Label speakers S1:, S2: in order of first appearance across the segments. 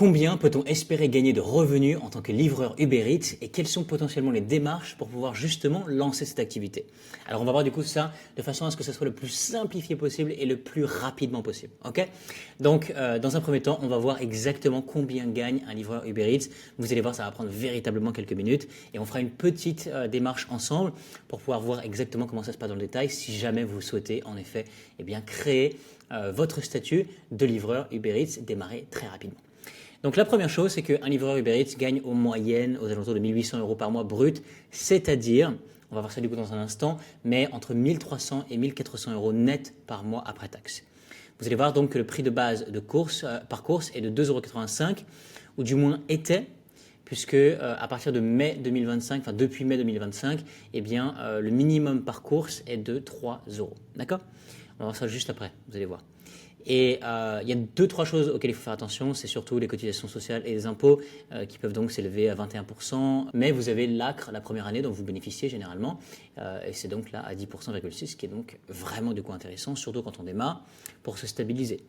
S1: Combien peut-on espérer gagner de revenus en tant que livreur Uber Eats et quelles sont potentiellement les démarches pour pouvoir justement lancer cette activité? Alors on va voir du coup ça de façon à ce que ce soit le plus simplifié possible et le plus rapidement possible. Ok? Donc dans un premier temps, on va voir exactement combien gagne un livreur Uber Eats. Vous allez voir, ça va prendre véritablement quelques minutes et on fera une petite démarche ensemble pour pouvoir voir exactement comment ça se passe dans le détail si jamais vous souhaitez en effet créer votre statut de livreur Uber Eats, démarrer très rapidement. Donc la première chose, c'est qu'un livreur Uber Eats gagne en moyenne aux alentours de 1 800 € par mois brut, c'est-à-dire, on va voir ça du coup dans un instant, mais entre 1 300 et 1 400 € net par mois après taxe. Vous allez voir donc que le prix de base de par course est de 2,85 €, ou du moins était, puisque à partir de mai 2025, enfin depuis mai 2025, le minimum par course est de 3 €. D'accord? On va voir ça juste après, vous allez voir. Et il y a 2-3 choses auxquelles il faut faire attention, c'est surtout les cotisations sociales et les impôts qui peuvent donc s'élever à 21%, mais vous avez l'ACRE la première année dont vous bénéficiez généralement, et c'est donc là à 10,6%, ce qui est donc vraiment du coup intéressant, surtout quand on démarre, pour se stabiliser.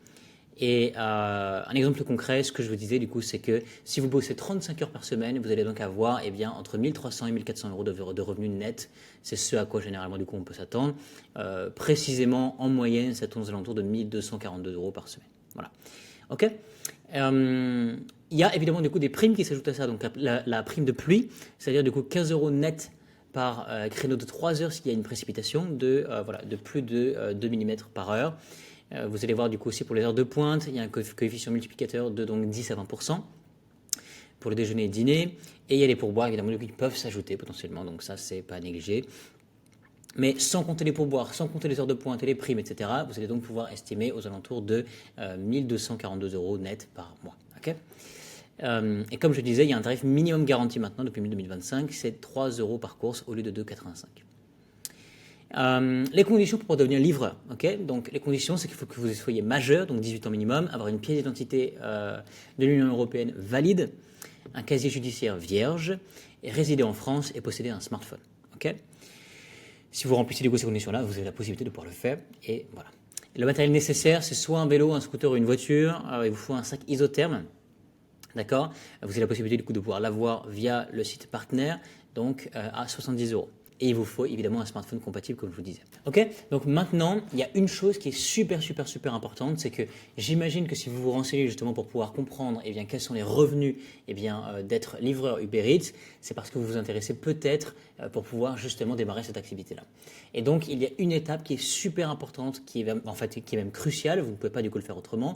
S1: Et un exemple concret, ce que je vous disais du coup, c'est que si vous bossez 35 heures par semaine, vous allez donc avoir entre 1 300 et 1 400 € de revenus nets. C'est ce à quoi généralement du coup on peut s'attendre. Précisément en moyenne, ça tourne aux alentours de 1 242 € par semaine. Voilà. Ok. Il y a évidemment du coup des primes qui s'ajoutent à ça. Donc la prime de pluie, c'est-à-dire du coup 15 € net par créneau de 3 heures s'il y a une précipitation de plus de 2 mm par heure. Vous allez voir du coup aussi pour les heures de pointe, il y a un coefficient multiplicateur de donc 10 à 20% pour le déjeuner et le dîner. Et il y a les pourboires évidemment qui peuvent s'ajouter potentiellement, donc ça c'est pas à négliger. Mais sans compter les pourboires, sans compter les heures de pointe et les primes, etc., vous allez donc pouvoir estimer aux alentours de 1 242 € net par mois. Okay, et comme je disais, il y a un tarif minimum garanti maintenant depuis 2025, c'est 3 € par course au lieu de 2,85 €. Les conditions pour devenir livreur. Okay, donc les conditions, c'est qu'il faut que vous soyez majeur, donc 18 ans minimum, avoir une pièce d'identité de l'Union européenne valide, un casier judiciaire vierge, et résider en France et posséder un smartphone. Okay, si vous remplissez ces conditions-là, vous avez la possibilité de pouvoir le faire. Et voilà. Le matériel nécessaire, c'est soit un vélo, un scooter ou une voiture. Il vous faut un sac isotherme. D'accord. Vous avez la possibilité du coup de pouvoir l'avoir via le site partenaire, donc à 70 €. Et il vous faut évidemment un smartphone compatible, comme je vous disais. Ok. Donc maintenant, il y a une chose qui est super importante, c'est que j'imagine que si vous vous renseignez justement pour pouvoir comprendre quels sont les revenus d'être livreur Uber Eats, c'est parce que vous vous intéressez peut-être pour pouvoir justement démarrer cette activité-là. Et donc il y a une étape qui est super importante, qui est même cruciale, vous ne pouvez pas du coup le faire autrement,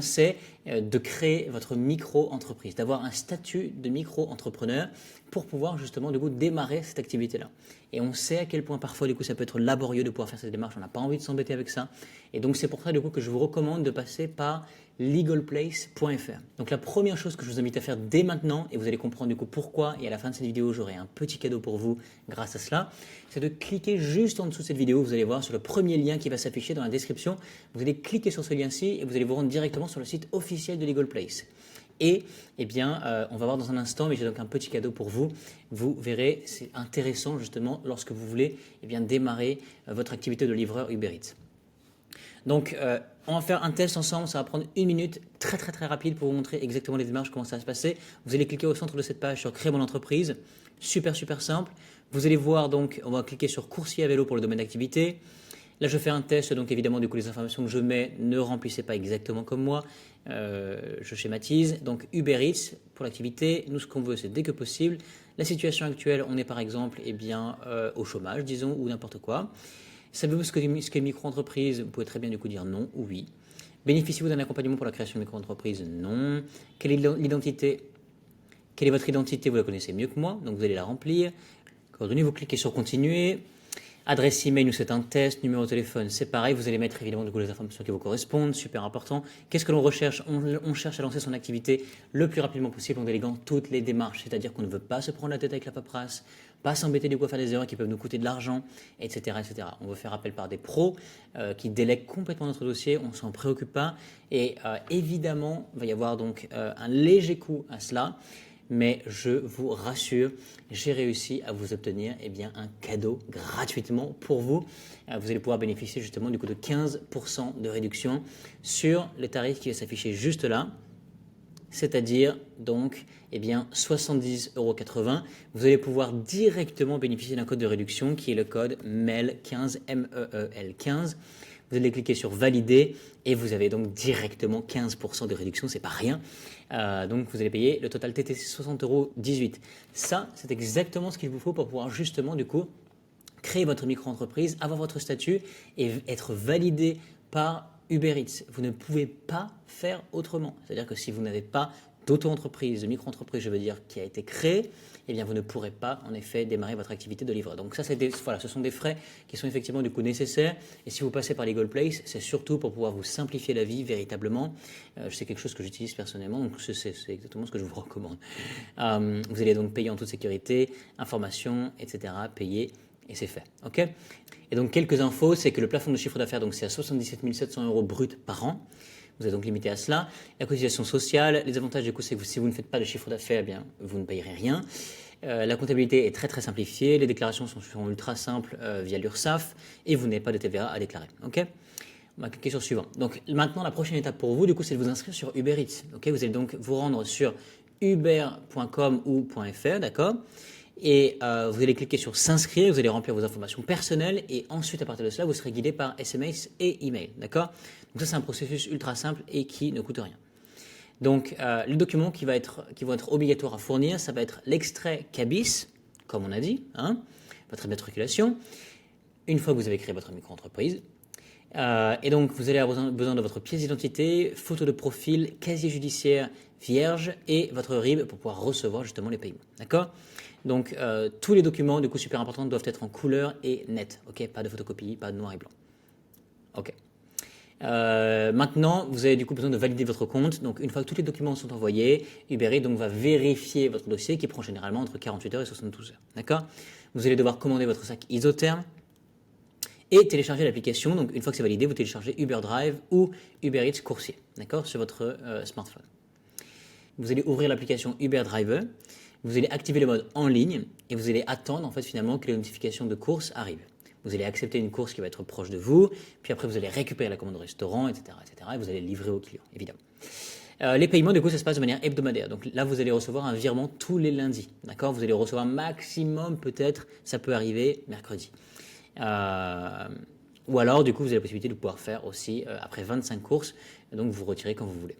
S1: c'est de créer votre micro-entreprise, d'avoir un statut de micro-entrepreneur pour pouvoir justement du coup démarrer cette activité-là. Et on sait à quel point parfois du coup ça peut être laborieux de pouvoir faire cette démarche, on n'a pas envie de s'embêter avec ça. Et donc c'est pour ça du coup que je vous recommande de passer par legalplace.fr. Donc la première chose que je vous invite à faire dès maintenant, et vous allez comprendre du coup pourquoi, et à la fin de cette vidéo j'aurai un petit cadeau pour vous grâce à cela, c'est de cliquer juste en dessous de cette vidéo, vous allez voir sur le premier lien qui va s'afficher dans la description, vous allez cliquer sur ce lien-ci et vous allez vous rendre directement sur le site officiel de Legal Place. Et on va voir dans un instant, mais j'ai donc un petit cadeau pour vous. Vous verrez, c'est intéressant justement lorsque vous voulez démarrer votre activité de livreur Uber Eats. Donc, on va faire un test ensemble, ça va prendre 1 minute, très rapide pour vous montrer exactement les démarches, comment ça va se passer. Vous allez cliquer au centre de cette page sur créer mon entreprise, super simple. Vous allez voir donc, on va cliquer sur coursier à vélo pour le domaine d'activité. Là, je fais un test, donc évidemment, du coup, les informations que je mets, ne remplissez pas exactement comme moi. Je schématise. Donc, Uber Eats pour l'activité. Nous, ce qu'on veut, c'est dès que possible. La situation actuelle, on est par exemple au chômage, disons, ou n'importe quoi. Savez-vous ce qu'est une micro-entreprise? Vous pouvez très bien du coup dire non ou oui. Bénéficiez-vous d'un accompagnement pour la création de micro-entreprise? Non. Quelle est votre identité? Vous la connaissez mieux que moi, donc vous allez la remplir. Coordonnées, vous cliquez sur continuer. Adresse email, nous c'est un test, numéro de téléphone, c'est pareil, vous allez mettre évidemment du coup les informations qui vous correspondent, super important. Qu'est-ce que l'on recherche? On cherche à lancer son activité le plus rapidement possible en déléguant toutes les démarches, c'est-à-dire qu'on ne veut pas se prendre la tête avec la paperasse, pas s'embêter du coup à faire des erreurs qui peuvent nous coûter de l'argent, etc., etc. On veut faire appel par des pros qui délèguent complètement notre dossier, on ne s'en préoccupe pas et évidemment, il va y avoir donc un léger coût à cela. Mais je vous rassure, j'ai réussi à vous obtenir un cadeau gratuitement pour vous. Vous allez pouvoir bénéficier justement du coup de 15% de réduction sur les tarifs qui va s'afficher juste là. c'est-à-dire donc 70,80 €. Vous allez pouvoir directement bénéficier d'un code de réduction qui est le code MEL15, MEEL15. Vous allez cliquer sur valider et vous avez donc directement 15% de réduction, c'est pas rien. Donc vous allez payer le total TTC 60,18 €. Ça, c'est exactement ce qu'il vous faut pour pouvoir justement du coup créer votre micro-entreprise, avoir votre statut et être validé par Uber Eats. Vous ne pouvez pas faire autrement. C'est-à-dire que si vous n'avez pas d'auto-entreprise, de micro-entreprise, je veux dire, qui a été créée, eh bien, vous ne pourrez pas, en effet, démarrer votre activité de livreur. Donc ça, voilà, ce sont des frais qui sont effectivement du coup nécessaires. Et si vous passez par Legal Place, c'est surtout pour pouvoir vous simplifier la vie véritablement. C'est quelque chose que j'utilise personnellement, donc c'est exactement ce que je vous recommande. Vous allez donc payer en toute sécurité, informations, etc., payer, et c'est fait. Ok ? Et donc quelques infos, c'est que le plafond de chiffre d'affaires, donc c'est à 77 700 € brut par an. Vous êtes donc limité à cela. La cotisation sociale, les avantages du coup, c'est que si vous ne faites pas de chiffre d'affaires, eh bien vous ne payerez rien. La comptabilité est très très simplifiée. Les déclarations sont ultra simples via l'URSSAF et vous n'avez pas de TVA à déclarer. Ok ? On va cliquer sur suivant. Donc maintenant, la prochaine étape pour vous, du coup, c'est de vous inscrire sur Uber Eats. Ok ? Vous allez donc vous rendre sur uber.com ou .fr, d'accord ? Et vous allez cliquer sur s'inscrire, vous allez remplir vos informations personnelles et ensuite à partir de cela vous serez guidé par SMS et email, d'accord? Donc ça c'est un processus ultra simple et qui ne coûte rien. Donc les documents qui vont être obligatoires à fournir, ça va être l'extrait CABIS, comme on a dit, hein, votre immatriculation, une fois que vous avez créé votre micro-entreprise. Et donc vous allez avoir besoin de votre pièce d'identité, photo de profil, casier judiciaire vierge et votre RIB pour pouvoir recevoir justement les paiements, d'accord? Donc tous les documents du coup super importants doivent être en couleur et net, ok? Pas de photocopie, pas de noir et blanc. Ok. Maintenant, vous avez du coup besoin de valider votre compte. Donc une fois que tous les documents sont envoyés, Uber Eats donc va vérifier votre dossier qui prend généralement entre 48 heures et 72 heures, d'accord? Vous allez devoir commander votre sac isotherme et télécharger l'application. Donc une fois que c'est validé, vous téléchargez Uber Drive ou Uber Eats Coursier, d'accord, sur votre smartphone. Vous allez ouvrir l'application Uber Driver. Vous allez activer le mode en ligne et vous allez attendre en fait finalement que les notifications de course arrivent. Vous allez accepter une course qui va être proche de vous, puis après vous allez récupérer la commande au restaurant, etc., etc., et vous allez livrer au client, évidemment. Les paiements, du coup, ça se passe de manière hebdomadaire. Donc là, vous allez recevoir un virement tous les lundis, d'accord? Vous allez recevoir maximum, peut-être, ça peut arriver mercredi. Ou alors, du coup, vous avez la possibilité de pouvoir faire aussi après 25 courses, donc vous retirez quand vous voulez.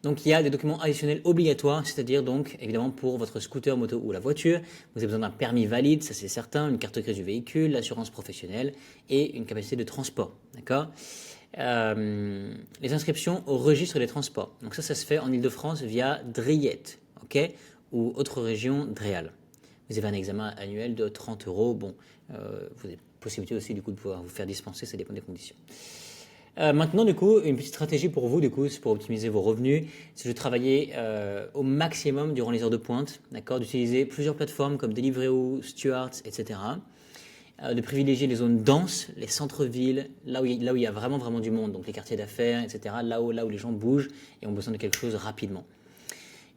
S1: Donc il y a des documents additionnels obligatoires, c'est-à-dire donc évidemment pour votre scooter, moto ou la voiture, vous avez besoin d'un permis valide, ça c'est certain, une carte grise du véhicule, l'assurance professionnelle et une capacité de transport, d'accord? Les inscriptions au registre des transports. Donc ça se fait en Ile-de-France via Driette, ok? Ou autre région Dréal. Vous avez un examen annuel de 30 €. Bon, vous avez possibilité aussi du coup de pouvoir vous faire dispenser, ça dépend des conditions. Maintenant, du coup, une petite stratégie pour vous, du coup, c'est pour optimiser vos revenus, c'est de travailler au maximum durant les heures de pointe, d'accord, d'utiliser plusieurs plateformes comme Deliveroo, Stuart, etc. De privilégier les zones denses, les centres-villes, là où il y a vraiment, vraiment du monde, donc les quartiers d'affaires, etc., là où les gens bougent et ont besoin de quelque chose rapidement.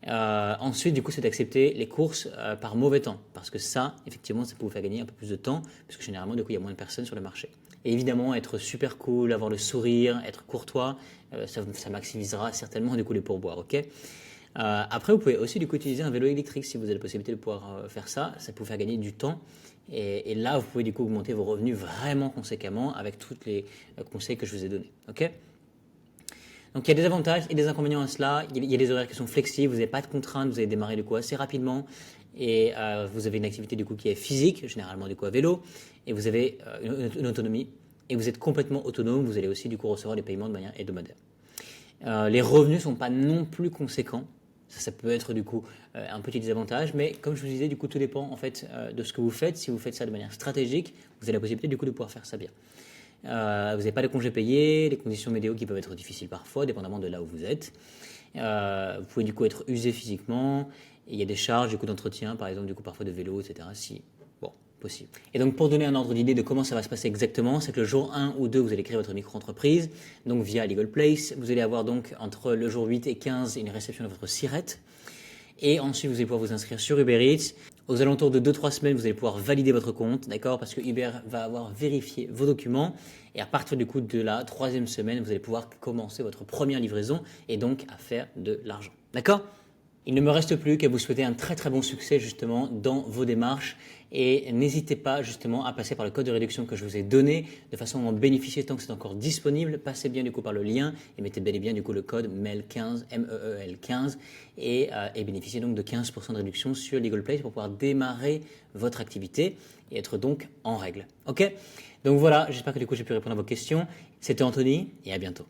S1: Ensuite, du coup, c'est d'accepter les courses par mauvais temps, parce que ça, effectivement, ça peut vous faire gagner un peu plus de temps, parce que généralement, du coup, il y a moins de personnes sur le marché. Et évidemment, être super cool, avoir le sourire, être courtois, ça maximisera certainement du coup les pourboires, ok? Après, vous pouvez aussi du coup utiliser un vélo électrique si vous avez la possibilité de pouvoir faire ça. Ça peut vous faire gagner du temps. Et là, vous pouvez du coup augmenter vos revenus vraiment conséquemment avec tous les conseils que je vous ai donnés, ok? Donc il y a des avantages et des inconvénients à cela. Il y a des horaires qui sont flexibles, vous n'avez pas de contraintes, vous allez démarrer du coup assez rapidement et vous avez une activité du coup qui est physique, généralement du coup à vélo, et vous avez une autonomie et vous êtes complètement autonome. Vous allez aussi du coup recevoir des paiements de manière hebdomadaire. Les revenus ne sont pas non plus conséquents. Ça peut être du coup un petit désavantage, mais comme je vous disais, du coup tout dépend en fait de ce que vous faites. Si vous faites ça de manière stratégique, vous avez la possibilité du coup de pouvoir faire ça bien. Vous n'avez pas de congés payés, les conditions météo qui peuvent être difficiles parfois, dépendamment de là où vous êtes. Vous pouvez du coup être usé physiquement. Et il y a des charges du coup d'entretien, par exemple du coup parfois de vélo, etc. Si bon, possible. Et donc pour donner un ordre d'idée de comment ça va se passer exactement, c'est que le jour 1 ou 2, vous allez créer votre micro-entreprise, donc via Legal Place. Vous allez avoir donc entre le jour 8 et 15 une réception de votre SIRET. Et ensuite, vous allez pouvoir vous inscrire sur Uber Eats. Aux alentours de 2-3 semaines, vous allez pouvoir valider votre compte, d'accord? Parce que Uber va avoir vérifié vos documents. Et à partir du coup de la 3e semaine, vous allez pouvoir commencer votre première livraison et donc à faire de l'argent, d'accord? Il ne me reste plus qu'à vous souhaiter un très très bon succès justement dans vos démarches et n'hésitez pas justement à passer par le code de réduction que je vous ai donné de façon à en bénéficier tant que c'est encore disponible. Passez bien du coup par le lien et mettez bel et bien du coup le code MEL15, MEEL15 et bénéficiez donc de 15% de réduction sur Legal Place pour pouvoir démarrer votre activité et être donc en règle. Ok? Donc voilà, j'espère que du coup j'ai pu répondre à vos questions. C'était Anthony et à bientôt.